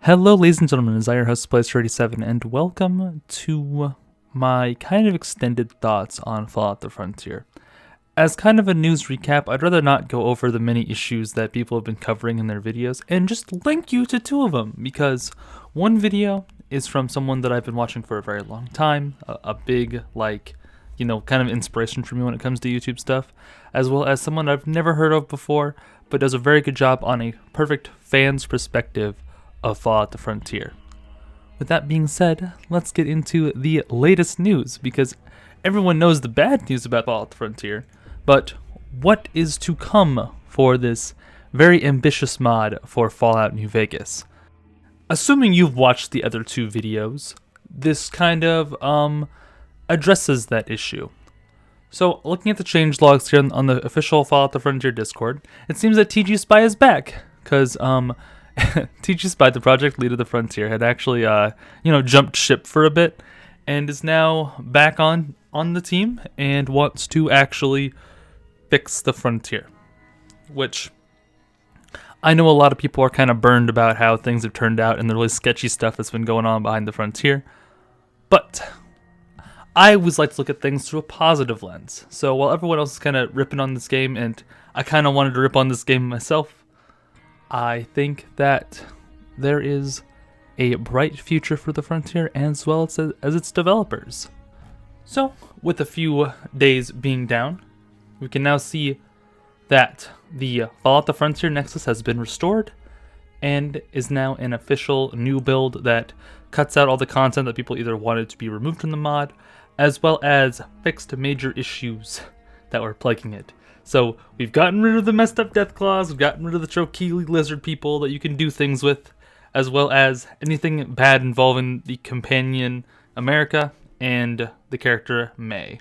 Hello ladies and gentlemen, it's your host Plays37 and welcome to my kind of extended thoughts on Fallout the Frontier. As kind of a news recap, I'd rather not go over the many issues that people have been covering in their videos and just link you to two of them, because one video is from someone that I've been watching for a very long time, a big, kind of inspiration for me when it comes to YouTube stuff, as well as someone I've never heard of before, but does a very good job on a perfect fan's perspective of Fallout the Frontier. With that being said, let's get into the latest news, because everyone knows the bad news about Fallout the Frontier, but what is to come for this very ambitious mod for Fallout New Vegas? Assuming you've watched the other two videos, this kind of addresses that issue. So, looking at the changelogs here on the official Fallout the Frontier Discord, it seems that TG-Spy is back, because TG-Spy, the project lead of the Frontier, had actually, jumped ship for a bit, and is now back on the team, and wants to actually fix the Frontier. Which, I know a lot of people are kind of burned about how things have turned out, and the really sketchy stuff that's been going on behind the Frontier, but I always like to look at things through a positive lens. So while everyone else is kind of ripping on this game, and I kind of wanted to rip on this game myself, I think that there is a bright future for the Frontier as well as its developers. So, with a few days being down, we can now see that the Fallout the Frontier Nexus has been restored and is now an official new build that cuts out all the content that people either wanted to be removed from the mod, as well as fixed major issues that were plaguing it. So, we've gotten rid of the messed up death claws, we've gotten rid of the Trochili lizard people that you can do things with, as well as anything bad involving the companion America and the character May.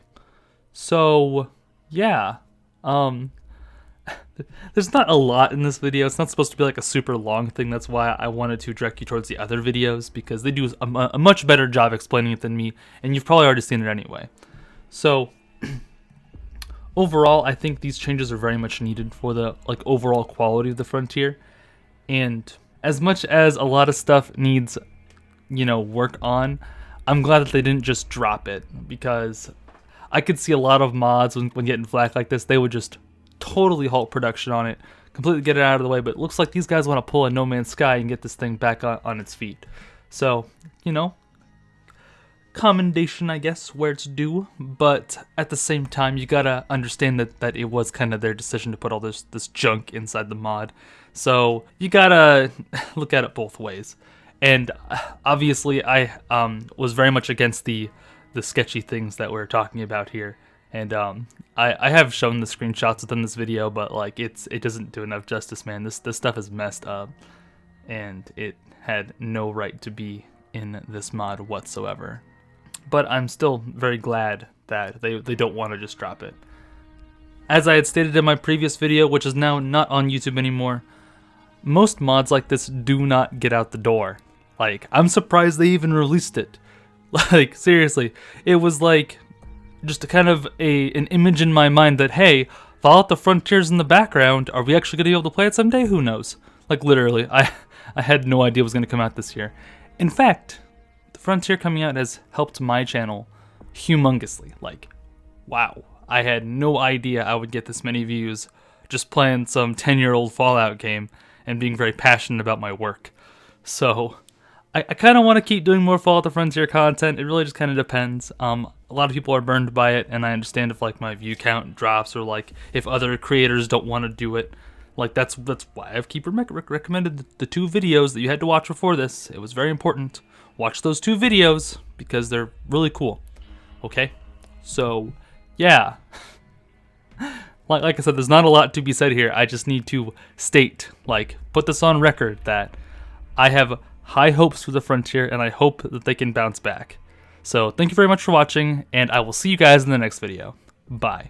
So, yeah. There's not a lot in this video. It's not supposed to be like a super long thing. That's why I wanted to direct you towards the other videos, because they do a much better job explaining it than me, and you've probably already seen it anyway. So, overall, I think these changes are very much needed for the overall quality of the Frontier. And as much as a lot of stuff needs, work on, I'm glad that they didn't just drop it, because I could see a lot of mods when getting flack like this, they would just totally halt production on it, completely get it out of the way. But it looks like these guys want to pull a No Man's Sky and get this thing back on its feet. So, commendation, I guess, where it's due, but at the same time, you gotta understand that it was kind of their decision to put all this junk inside the mod. So you gotta look at it both ways. And obviously, I was very much against the sketchy things that we're talking about here. And I have shown the screenshots within this video, but it doesn't do enough justice, man. This stuff is messed up, and it had no right to be in this mod whatsoever. But I'm still very glad that they don't want to just drop it. As I had stated in my previous video, which is now not on YouTube anymore, most mods like this do not get out the door. I'm surprised they even released it. Seriously, it was just a kind of an image in my mind that, hey, Fallout the Frontier's in the background. Are we actually going to be able to play it someday? Who knows? Literally, I had no idea it was going to come out this year. In fact, Frontier coming out has helped my channel humongously. Wow, I had no idea I would get this many views just playing some 10-year-old Fallout game and being very passionate about my work. So, I kind of want to keep doing more Fallout the Frontier content. It really just kind of depends. A lot of people are burned by it, and I understand if my view count drops, or if other creators don't want to do it. That's why I've recommended the two videos that you had to watch before this. It was very important. Watch those two videos, because they're really cool. Okay? So, yeah. Like I said, there's not a lot to be said here. I just need to state, put this on record, that I have high hopes for the Frontier, and I hope that they can bounce back. So, thank you very much for watching, and I will see you guys in the next video. Bye.